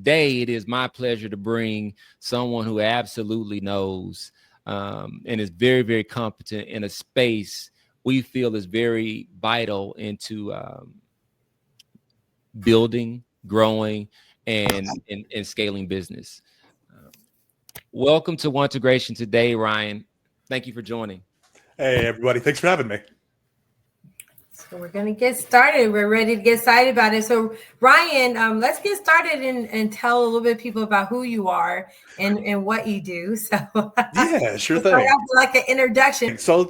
today it is my pleasure to bring someone who absolutely knows and is very, very competent in a space we feel is very vital into building, growing, and scaling business. Welcome to One2Gration Today, Ryan. Thank you for joining. Hey, everybody. Thanks for having me. So we're going to get started. We're ready to get excited about it. So Ryan, let's get started and tell a little bit of people about who you are and what you do. So yeah, sure thing. Like an introduction. So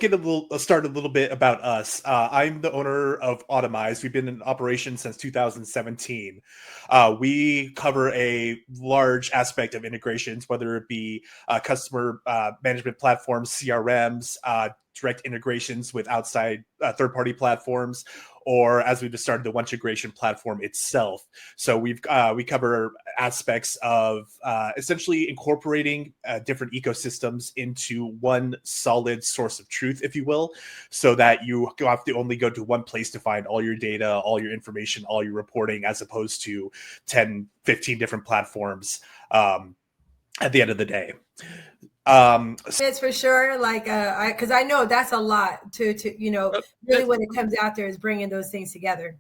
I'll start a little bit about us. I'm the owner of Modernize. We've been in operation since 2017. We cover a large aspect of integrations, whether it be customer management platforms, CRMs, direct integrations with outside third-party platforms, or as we just started, the One2Gration platform itself. So we cover aspects of essentially incorporating different ecosystems into one solid source of truth, if you will, so that you have to only go to one place to find all your data, all your information, all your reporting, as opposed to 10, 15 different platforms at the end of the day. It's for sure, like because I know that's a lot to really when it comes out there is bringing those things together.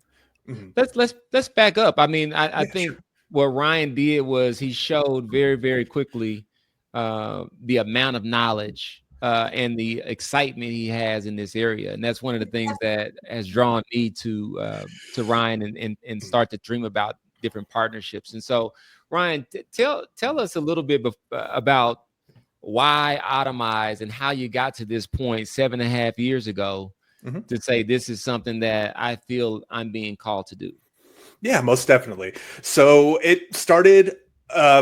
Let's back up. I mean, I think sure. What Ryan did was he showed very, very quickly the amount of knowledge and the excitement he has in this area, and that's one of the things that has drawn me to Ryan and start to dream about different partnerships. And so, Ryan, tell us a little bit about why Automize and how you got to this point 7.5 years ago to say this is something that I feel I'm being called to do. Yeah, most definitely. So it started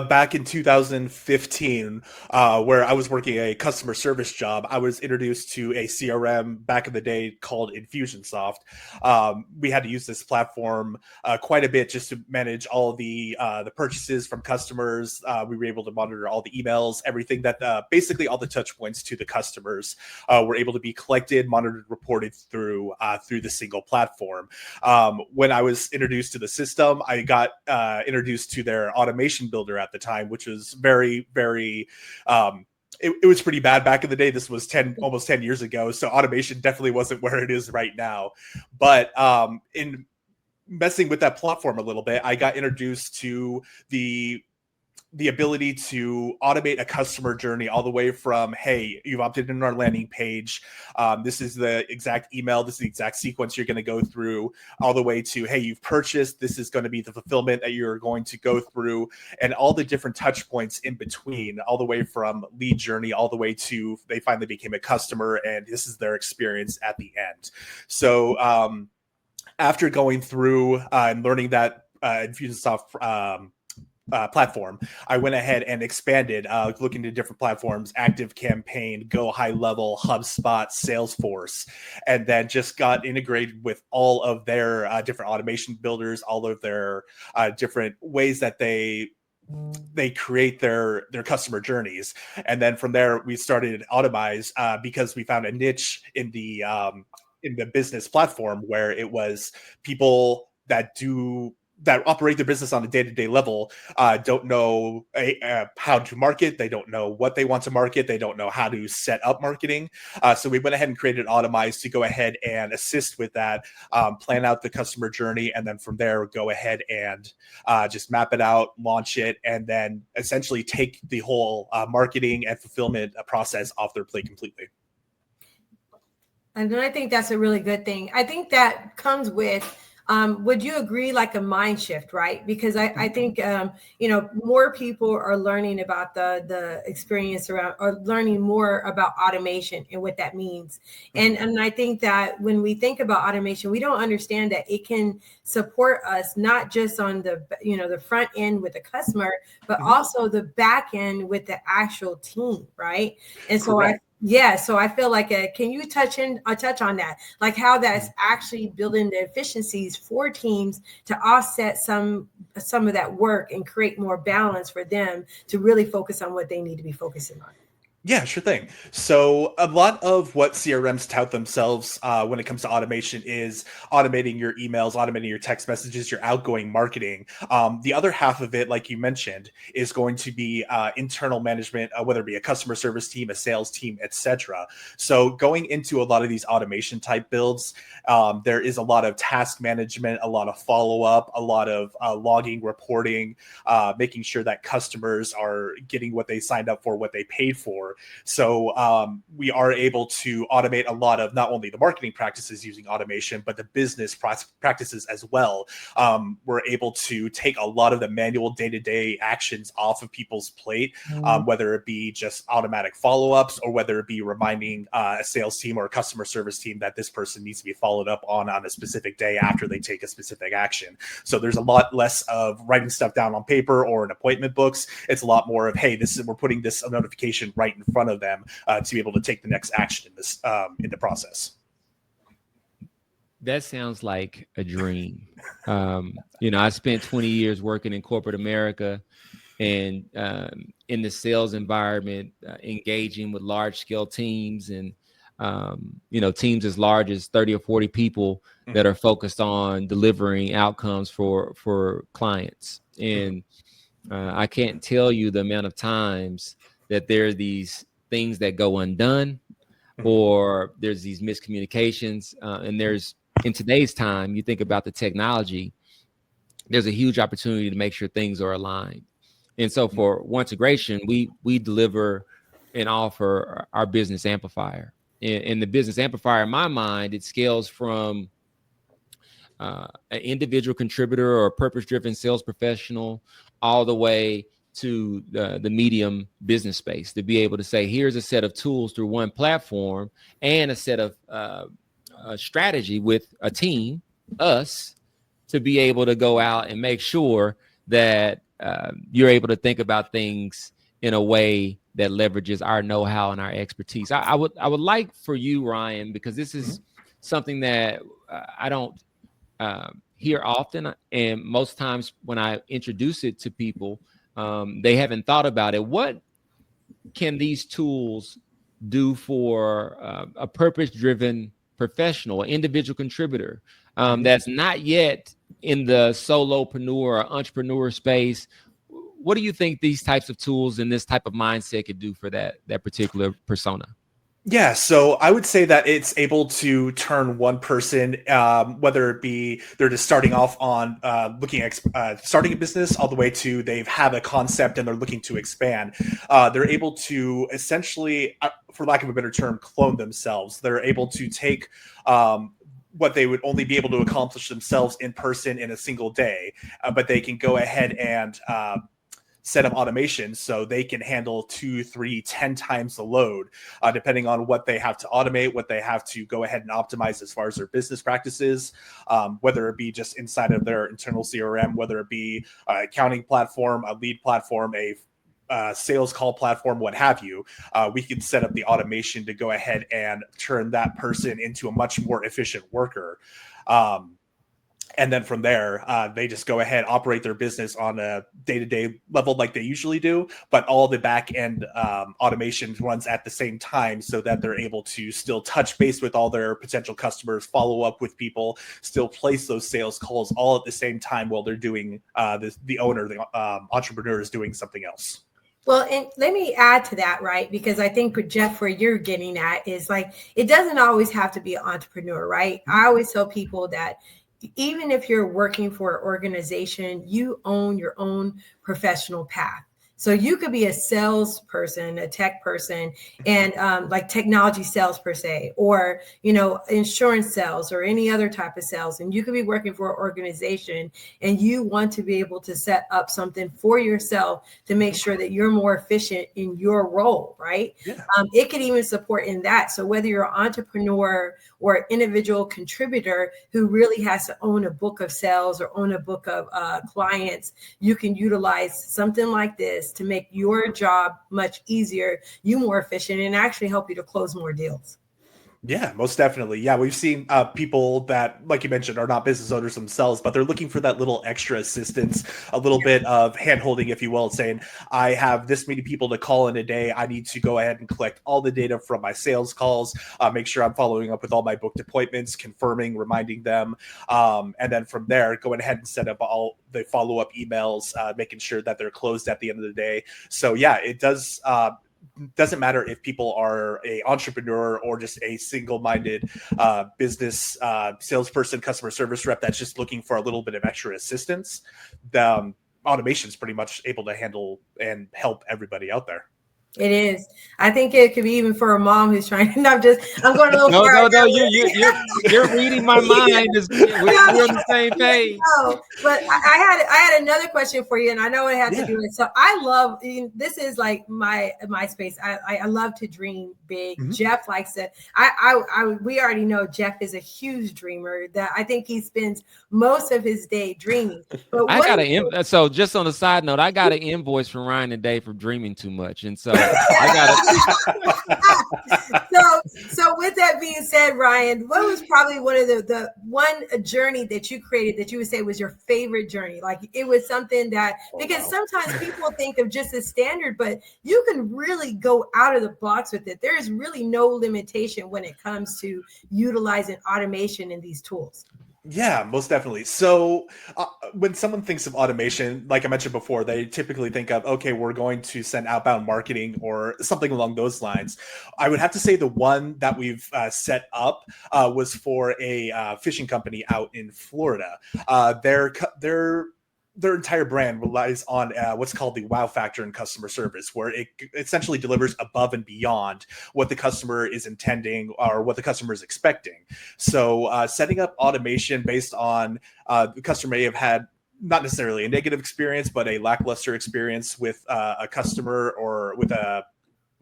back in 2015, where I was working a customer service job. I was introduced to a CRM back in the day called Infusionsoft. We had to use this platform quite a bit just to manage all the purchases from customers. We were able to monitor all the emails, everything that basically all the touch points to the customers were able to be collected, monitored, reported through the single platform. When I was introduced to the system, I got introduced to their automation builder at the time, which was very, very it was pretty bad back in the day. This was almost 10 years ago, so automation definitely wasn't where it is right now. But in messing with that platform a little bit, I got introduced to the ability to automate a customer journey all the way from, hey, you've opted in our landing page. This is the exact email. This is the exact sequence you're going to go through, all the way to, hey, you've purchased. This is going to be the fulfillment that you're going to go through, and all the different touch points in between, all the way from lead journey, all the way to they finally became a customer, and this is their experience at the end. So after going through and learning that Infusionsoft platform, I went ahead and expanded, looking at different platforms, ActiveCampaign, Go High Level, HubSpot, Salesforce, and then just got integrated with all of their different automation builders, all of their different ways that they create their customer journees. And then from there, we started Automize because we found a niche in the business platform where it was people that operate their business on a day-to-day level, don't know how to market. They don't know what they want to market. They don't know how to set up marketing. So we went ahead and created Automize to go ahead and assist with that, plan out the customer journey, and then from there, go ahead and just map it out, launch it, and then essentially take the whole marketing and fulfillment process off their plate completely. And I think that's a really good thing. I think that comes with would you agree, like a mind shift, right? Because I think, more people are learning about the experience around, or learning more about automation and what that means. And I think that when we think about automation, we don't understand that it can support us, not just on the front end with the customer, but also the back end with the actual team, right? And so so I feel like, can you touch on that, like how that's actually building the efficiencies for teams to offset some of that work and create more balance for them to really focus on what they need to be focusing on? Yeah, sure thing. So a lot of what CRMs tout themselves when it comes to automation is automating your emails, automating your text messages, your outgoing marketing. The other half of it, like you mentioned, is going to be internal management, whether it be a customer service team, a sales team, etc. So going into a lot of these automation type builds, there is a lot of task management, a lot of follow up, a lot of logging, reporting, making sure that customers are getting what they signed up for, what they paid for. So we are able to automate a lot of not only the marketing practices using automation, but the business practices as well. We're able to take a lot of the manual day-to-day actions off of people's plate, whether it be just automatic follow-ups or whether it be reminding a sales team or a customer service team that this person needs to be followed up on a specific day after they take a specific action. So there's a lot less of writing stuff down on paper or in appointment books. It's a lot more of, hey, we're putting this notification right in front of them to be able to take the next action in the process. That sounds like a dream. I spent 20 years working in corporate America and in the sales environment, engaging with large scale teams and, teams as large as 30 or 40 people that are focused on delivering outcomes for clients. And I can't tell you the amount of times that there are these things that go undone, or there's these miscommunications. And there's, in today's time, you think about the technology, there's a huge opportunity to make sure things are aligned. And so for One2Gration, we deliver and offer our Business Amplifier. And the Business Amplifier, in my mind, it scales from an individual contributor or a purpose-driven sales professional all the way to the medium business space, to be able to say, here's a set of tools through one platform and a set of strategy with a team, us, to be able to go out and make sure that you're able to think about things in a way that leverages our know-how and our expertise. I would like for you, Ryan, because this is something that I don't hear often, and most times when I introduce it to people, they haven't thought about it. What can these tools do for a purpose-driven professional, individual contributor that's not yet in the solopreneur or entrepreneur space? What do you think these types of tools and this type of mindset could do for that particular persona? Yeah, so I would say that it's able to turn one person, whether it be they're just starting off on looking at starting a business, all the way to they have a concept and they're looking to expand. They're able to essentially, for lack of a better term, clone themselves. They're able to take what they would only be able to accomplish themselves in person in a single day, but they can go ahead and set up automation so they can handle 2, 3, 10 times the load, depending on what they have to automate, what they have to go ahead and optimize as far as their business practices, whether it be just inside of their internal CRM, whether it be an accounting platform, a lead platform, a sales call platform, what have you. We can set up the automation to go ahead and turn that person into a much more efficient worker. And then from there, they just go ahead, operate their business on a day-to-day level like they usually do, but all the back-end automation runs at the same time so that they're able to still touch base with all their potential customers, follow up with people, still place those sales calls all at the same time while they're doing the entrepreneur is doing something else. Well, and let me add to that, right? Because I think for Jeff, where you're getting at is like, it doesn't always have to be an entrepreneur, right? I always tell people that even if you're working for an organization, you own your own professional path. So you could be a salesperson, a tech person, and like technology sales per se, or, insurance sales or any other type of sales. And you could be working for an organization and you want to be able to set up something for yourself to make sure that you're more efficient in your role, right? Yeah. It could even support in that. So whether you're an entrepreneur or an individual contributor who really has to own a book of sales or own a book of clients, you can utilize something like this to make your job much easier, you more efficient, and actually help you to close more deals. Yeah, most definitely. Yeah, we've seen people that, like you mentioned, are not business owners themselves, but they're looking for that little extra assistance, a little bit of hand-holding, if you will, saying, I have this many people to call in a day. I need to go ahead and collect all the data from my sales calls, make sure I'm following up with all my booked appointments, confirming, reminding them. And then from there, going ahead and set up all the follow-up emails, making sure that they're closed at the end of the day. So yeah, it doesn't matter if people are a entrepreneur or just a single-minded business salesperson, customer service rep that's just looking for a little bit of extra assistance. The automation is pretty much able to handle and help everybody out there. It is. I think it could be even for a mom who's trying. I'm going a little No, far. no, you're reading my mind. We're on the same page. No, but I had another question for you, and I know it had to do with. So I love, this is like my space. I love to dream big. Mm-hmm. Jeff likes it. We already know Jeff is a huge dreamer. That I think he spends most of his day dreaming. But so just on the side note, I got an invoice from Ryan today for dreaming too much, and so. So with that being said, Ryan, what was probably one of the one journey that you created that you would say was your favorite journey? Like it was something that, because sometimes people think of just as standard, but you can really go out of the box with it. There is really no limitation when it comes to utilizing automation in these tools. Yeah, most definitely. So when someone thinks of automation, like I mentioned before, they typically think of, okay, we're going to send outbound marketing or something along those lines. I would have to say the one that we've set up was for a fishing company out in Florida. Their entire brand relies on what's called the wow factor in customer service, where it essentially delivers above and beyond what the customer is intending or what the customer is expecting. So setting up automation based on the customer may have had not necessarily a negative experience, but a lackluster experience with a customer or with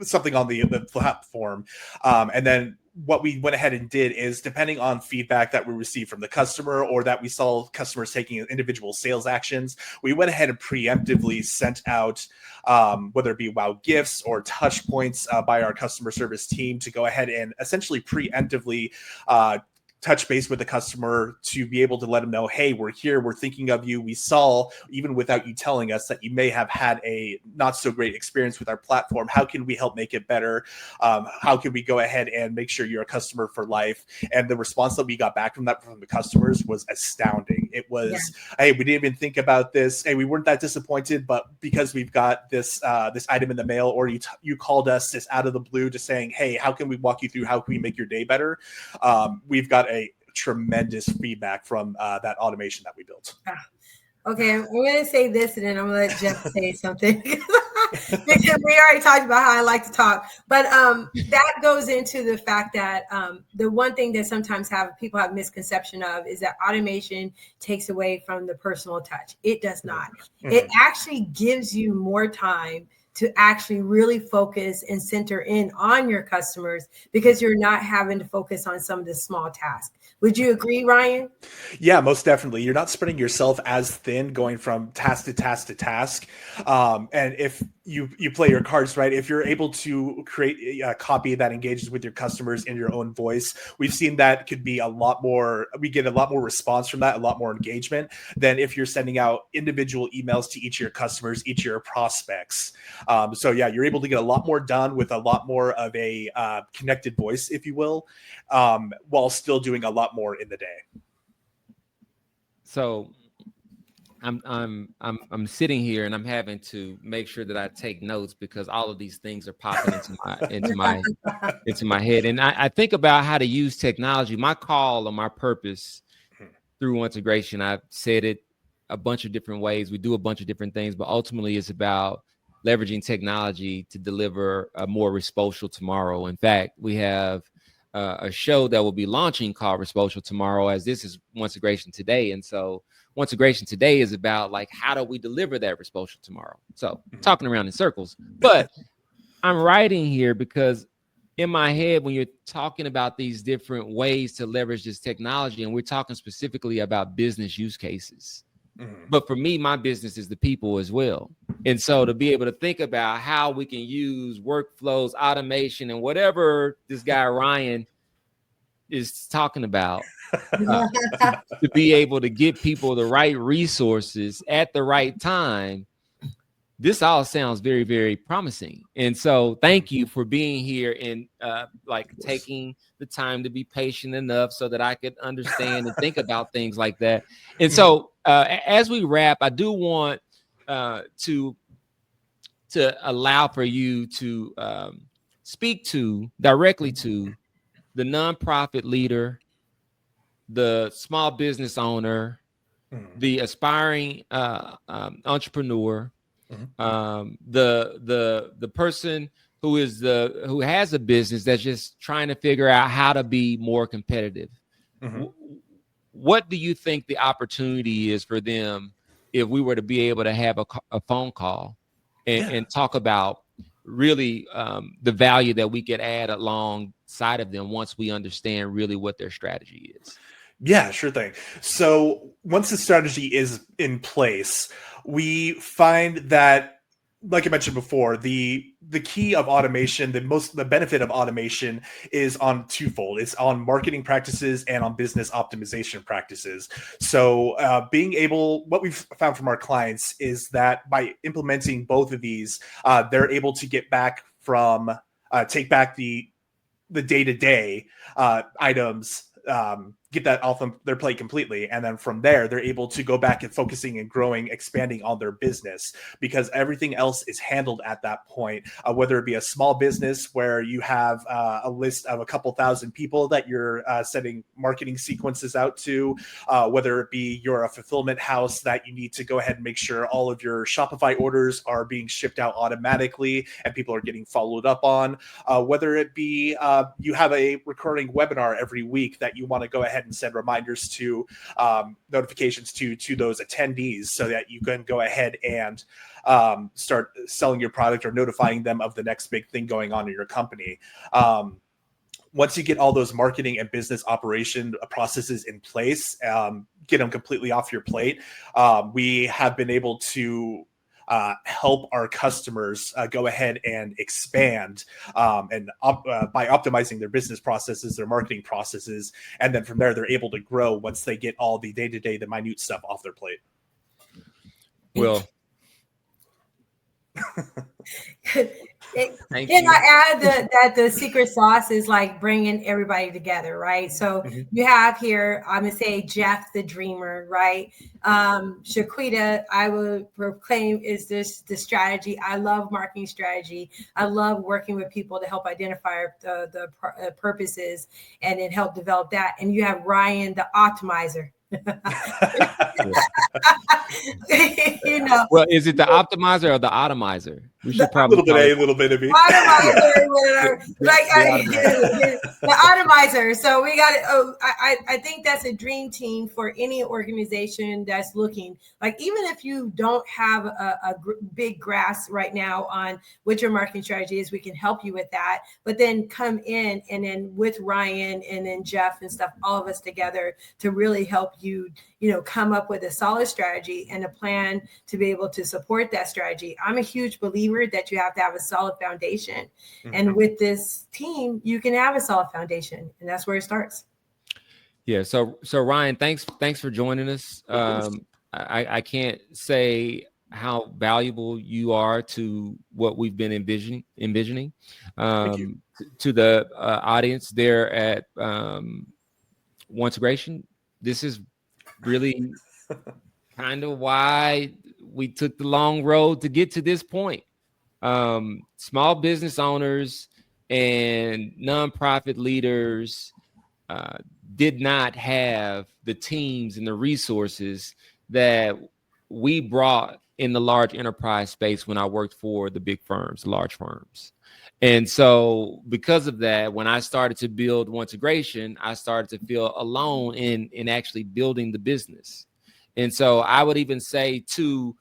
something on the platform. And then what we went ahead and did is, depending on feedback that we received from the customer or that we saw customers taking individual sales actions, we went ahead and preemptively sent out whether it be wow gifts or touch points by our customer service team to go ahead and essentially preemptively touch base with the customer to be able to let them know, hey, we're here, we're thinking of you. We saw, even without you telling us, that you may have had a not so great experience with our platform. How can we help make it better? How can we go ahead and make sure you're a customer for life? And the response that we got back from the customers was astounding. It was, hey, we didn't even think about this. Hey, we weren't that disappointed, but because we've got this item in the mail, or you called us this out of the blue just saying, hey, how can we walk you through? How can we make your day better? We've got a tremendous feedback from that automation that we built. Okay, I'm going to say this, and then I'm going to let Jeff say something. Because we already talked about how I like to talk. But that goes into the fact that the one thing that sometimes people have misconception of is that automation takes away from the personal touch. It does not. Mm-hmm. It actually gives you more time to actually really focus and center in on your customers, because you're not having to focus on some of the small tasks. Would you agree, Ryan? Yeah, most definitely. You're not spreading yourself as thin, going from task to task to task. And if you play your cards right, if you're able to create a copy that engages with your customers in your own voice, we've seen that could be we get a lot more response from that, a lot more engagement than if you're sending out individual emails to each of your customers, each of your prospects. So yeah, you're able to get a lot more done with a lot more of a connected voice, if you will, while still doing a lot more in the day. So I'm sitting here and I'm having to make sure that I take notes, because all of these things are popping into my head. And I think about how to use technology. My call or my purpose through One2Gration, I've said it a bunch of different ways. We do a bunch of different things, but ultimately it's about leveraging technology to deliver a more Respocial tomorrow. In fact, we have a show that will be launching called Respocial tomorrow, as this is One2Gration Today. And so One2Gration Today is about, like, how do we deliver that Respocial tomorrow? So talking around in circles, but I'm writing here because in my head, when you're talking about these different ways to leverage this technology, and we're talking specifically about business use cases, but for me, my business is the people as well. And so to be able to think about how we can use workflows, automation, and whatever this guy Ryan is talking about, to be able to get people the right resources at the right time. This all sounds very, very promising. And so thank you for being here and like taking the time to be patient enough so that I could understand and think about things like that. And so as we wrap, I do want to allow for you to speak directly to the nonprofit leader, the small business owner, the aspiring entrepreneur, the person who has a business that's just trying to figure out how to be more competitive. What do you think the opportunity is for them if we were to be able to have a phone call and talk about really the value that we could add alongside of them once we understand really what their strategy is? Yeah, sure thing. So once the strategy is in place, we find that, like I mentioned before, the key of automation, the benefit of automation is on twofold. It's on marketing practices and on business optimization practices. So what we've found from our clients is that by implementing both of these, they're able to take back the day-to-day items, get that off their plate completely. And then from there, they're able to go back and focusing and growing, expanding on their business, because everything else is handled at that point, whether it be a small business where you have a list of a couple thousand people that you're sending marketing sequences out to, whether it be you're a fulfillment house that you need to go ahead and make sure all of your Shopify orders are being shipped out automatically and people are getting followed up on, whether it be you have a recurring webinar every week that you want to go ahead and send reminders to, notifications to those attendees, so that you can go ahead and start selling your product or notifying them of the next big thing going on in your company. Once you get all those marketing and business operation processes in place, get them completely off your plate, we have been able to help our customers go ahead and expand by optimizing their business processes, their marketing processes. And then from there, they're able to grow once they get all the day-to-day, the minute stuff off their plate. Well, Can I add that the secret sauce is like bringing everybody together, right? So you have here, I'm gonna say Jeff the dreamer, right? Shaquita, I would proclaim, is this the strategy. I love marketing strategy. I love working with people to help identify the purposes and then help develop that. And you have Ryan the optimizer. You know, well, is it the optimizer or the atomizer? We should probably a little bit of me. Automizer, the atomizer. So we got it. I think that's a dream team for any organization that's looking. Like, even if you don't have a big grasp right now on what your marketing strategy is, we can help you with that. But then come in and then with Ryan and then Jeff and stuff, all of us together to really help you, come up with a solid strategy and a plan to be able to support that strategy. I'm a huge believer that you have to have a solid foundation. And with this team, you can have a solid foundation, and that's where it starts. Yeah. So Ryan, thanks for joining us. I can't say how valuable you are to what we've been envisioning. To the audience there at One2Gration, this is really kind of why we took the long road to get to this point. Small business owners and nonprofit leaders did not have the teams and the resources that we brought in the large enterprise space when I worked for the big firms, large firms. And so because of that, when I started to build One2Gration, I started to feel alone in actually building the business. And so I would even say to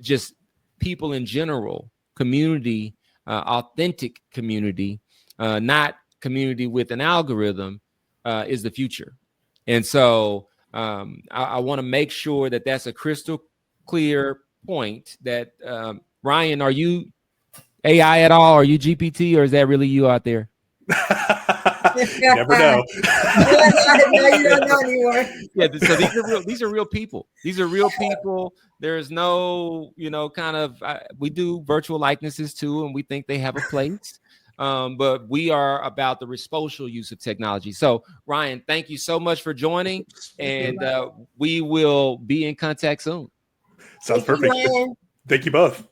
just people in general, community, authentic community, not community with an algorithm, is the future. And so I want to make sure that that's a crystal clear point that, Ryan, are you AI at all? Are you GPT, or is that really you out there? Never know. No, you don't know anymore. Yeah, so these are real people. These are real people. There's no, kind of we do virtual likenesses too, and we think they have a place. But we are about the Respocial use of technology. So Ryan, thank you so much for joining, and we will be in contact soon. Sounds perfect. Thank you both.